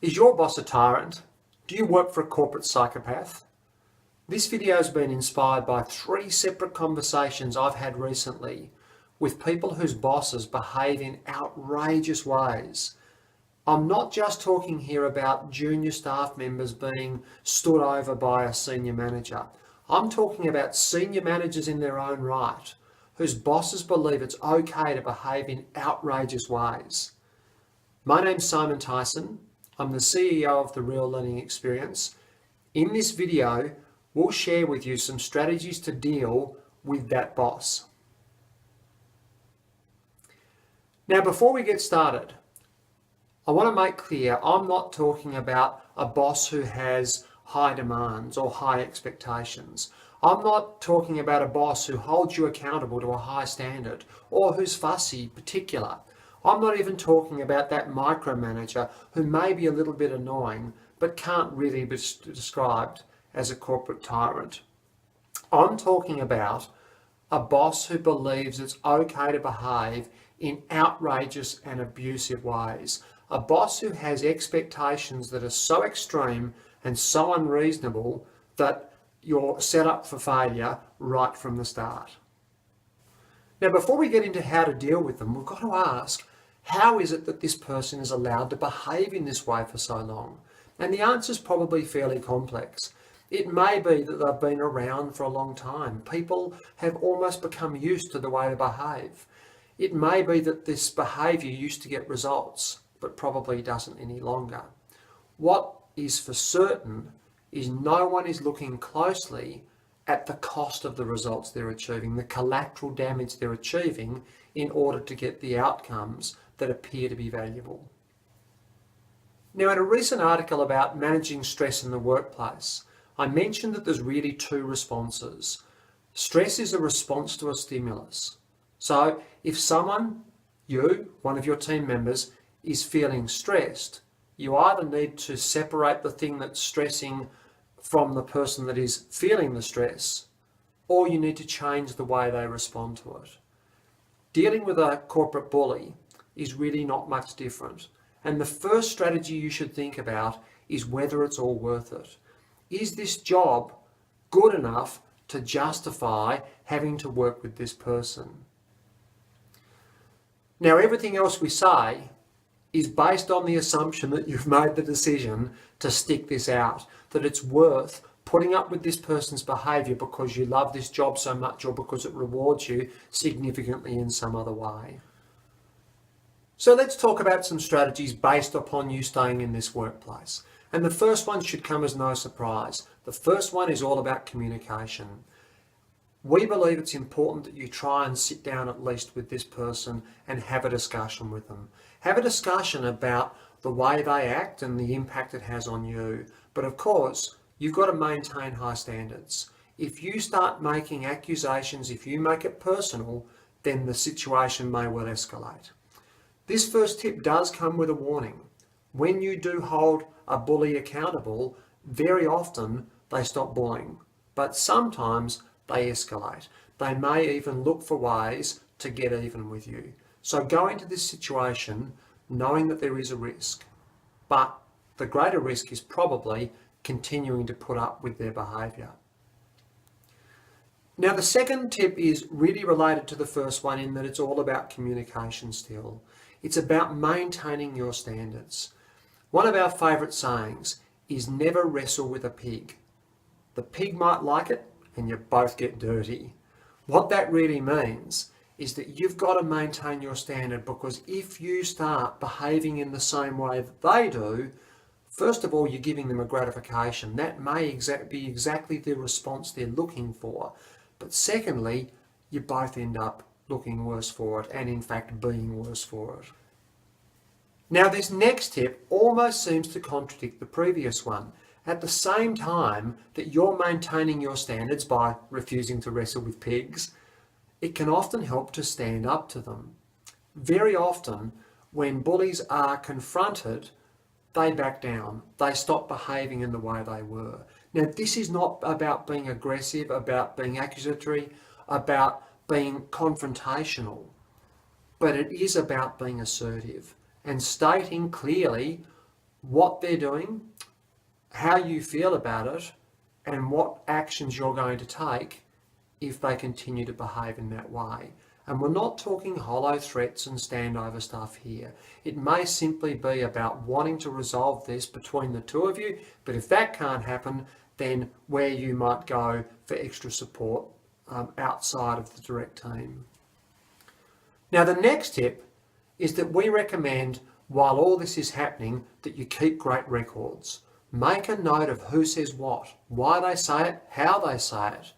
Is your boss a tyrant? Do you work for a corporate psychopath? This video has been inspired by 3 separate conversations I've had recently with people whose bosses behave in outrageous ways. I'm not just talking here about junior staff members being stood over by a senior manager. I'm talking about senior managers in their own right, whose bosses believe it's okay to behave in outrageous ways. My name's Simon Tyson. I'm the CEO of The Real Learning Experience. In this video, we'll share with you some strategies to deal with that boss. Now, before we get started, I want to make clear I'm not talking about a boss who has high demands or high expectations. I'm not talking about a boss who holds you accountable to a high standard or who's fussy, particular. I'm not even talking about that micromanager who may be a little bit annoying but can't really be described as a corporate tyrant. I'm talking about a boss who believes it's okay to behave in outrageous and abusive ways. A boss who has expectations that are so extreme and so unreasonable that you're set up for failure right from the start. Now, before we get into how to deal with them, we've got to ask, how is it that this person is allowed to behave in this way for so long? And the answer is probably fairly complex. It may be that they've been around for a long time. People have almost become used to the way they behave. It may be that this behaviour used to get results, but probably doesn't any longer. What is for certain is no one is looking closely at the cost of the results they're achieving, the collateral damage they're achieving in order to get the outcomes that appear to be valuable. Now, in a recent article about managing stress in the workplace, I mentioned that there's really 2 responses. Stress is a response to a stimulus. So if someone, one of your team members, is feeling stressed, you either need to separate the thing that's stressing from the person that is feeling the stress, or you need to change the way they respond to it. Dealing with a corporate bully is really not much different. And the first strategy you should think about is whether it's all worth it. Is this job good enough to justify having to work with this person? Now, everything else we say is based on the assumption that you've made the decision to stick this out, that it's worth putting up with this person's behaviour because you love this job so much or because it rewards you significantly in some other way. So let's talk about some strategies based upon you staying in this workplace. And the first one should come as no surprise. The first one is all about communication. We believe it's important that you try and sit down at least with this person and have a discussion with them. Have a discussion about the way they act and the impact it has on you. But of course, you've got to maintain high standards. If you start making accusations, if you make it personal, then the situation may well escalate. This first tip does come with a warning. When you do hold a bully accountable, very often they stop bullying, but sometimes they escalate. They may even look for ways to get even with you. So go into this situation knowing that there is a risk, but the greater risk is probably continuing to put up with their behaviour. Now, the second tip is really related to the first one in that it's all about communication still. It's about maintaining your standards. One of our favourite sayings is never wrestle with a pig. The pig might like it and you both get dirty. What that really means is that you've got to maintain your standard, because if you start behaving in the same way that they do, first of all, you're giving them a gratification. That may be exactly the response they're looking for. But secondly, you both end up looking worse for it and in fact being worse for it. Now, this next tip almost seems to contradict the previous one. At the same time that you're maintaining your standards by refusing to wrestle with pigs, it can often help to stand up to them. Very often, when bullies are confronted, they back down. They stop behaving in the way they were. Now, this is not about being aggressive, about being accusatory, about being confrontational, but it is about being assertive and stating clearly what they're doing, how you feel about it, and what actions you're going to take if they continue to behave in that way. And we're not talking hollow threats and standover stuff here. It may simply be about wanting to resolve this between the two of you, but if that can't happen, then where you might go for extra support outside of the direct team. Now, the next tip is that we recommend, while all this is happening, that you keep great records. Make a note of who says what, why they say it, how they say it.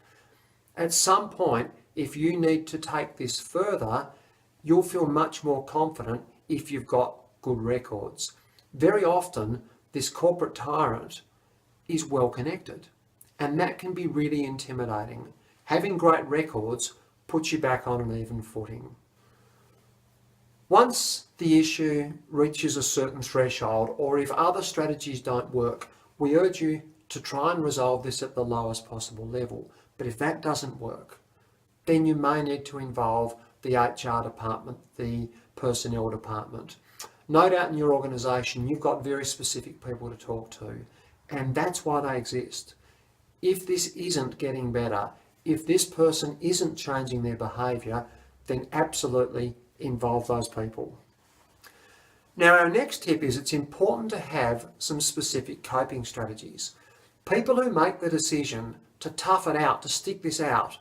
At some point, if you need to take this further, you'll feel much more confident if you've got good records. Very often, this corporate tyrant is well connected, and that can be really intimidating. Having great records puts you back on an even footing. Once the issue reaches a certain threshold, or if other strategies don't work, we urge you to try and resolve this at the lowest possible level. But if that doesn't work, then you may need to involve the HR department, the personnel department. No doubt in your organisation, you've got very specific people to talk to, and that's why they exist. If this isn't getting better, if this person isn't changing their behaviour, then absolutely involve those people. Now, our next tip is it's important to have some specific coping strategies. People who make the decision to tough it out, to stick this out,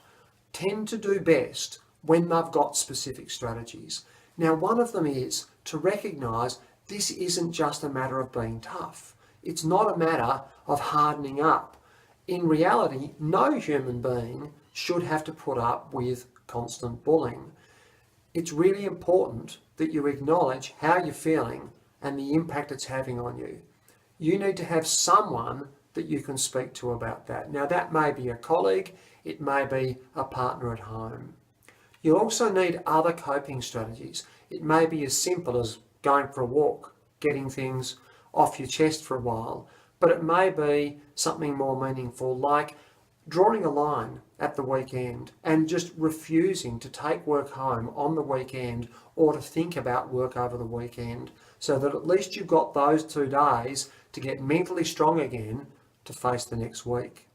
tend to do best when they've got specific strategies. Now, one of them is to recognise this isn't just a matter of being tough. It's not a matter of hardening up. In reality, no human being should have to put up with constant bullying. It's really important that you acknowledge how you're feeling and the impact it's having on you. You need to have someone that you can speak to about that. Now, that may be a colleague, it may be a partner at home. You'll also need other coping strategies. It may be as simple as going for a walk, getting things off your chest for a while, but it may be something more meaningful, like drawing a line at the weekend and just refusing to take work home on the weekend or to think about work over the weekend, so that at least you've got those 2 days to get mentally strong again to face the next week.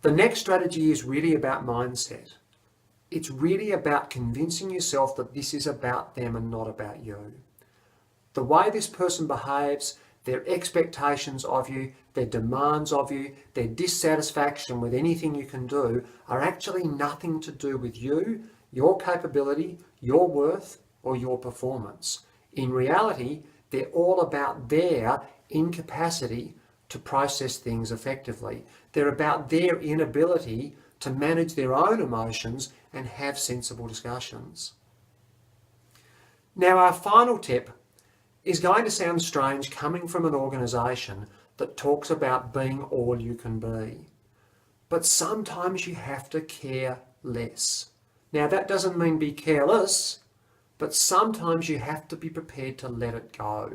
The next strategy is really about mindset. It's really about convincing yourself that this is about them and not about you. The way this person behaves, their expectations of you, their demands of you, their dissatisfaction with anything you can do are actually nothing to do with you, your capability, your worth, or your performance. In reality, they're all about their incapacity to process things effectively. They're about their inability to manage their own emotions and have sensible discussions. Now, our final tip is going to sound strange coming from an organisation that talks about being all you can be. But sometimes you have to care less. Now, that doesn't mean be careless, but sometimes you have to be prepared to let it go.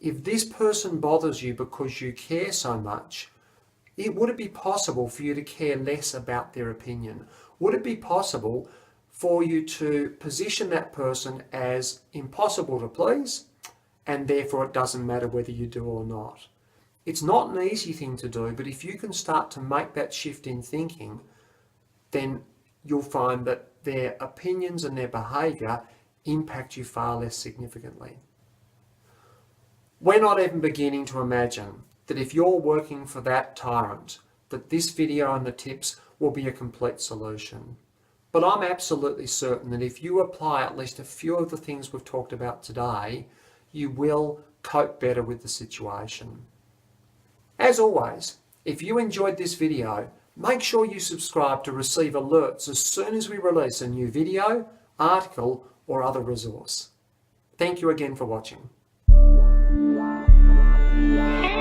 If this person bothers you because you care so much, would it be possible for you to care less about their opinion? Would it be possible for you to position that person as impossible to please, and therefore it doesn't matter whether you do or not? It's not an easy thing to do, but if you can start to make that shift in thinking, then you'll find that their opinions and their behaviour impact you far less significantly. We're not even beginning to imagine that if you're working for that tyrant, that this video and the tips will be a complete solution. But I'm absolutely certain that if you apply at least a few of the things we've talked about today, you will cope better with the situation. As always, if you enjoyed this video, make sure you subscribe to receive alerts as soon as we release a new video, article, or other resource. Thank you again for watching. Yeah.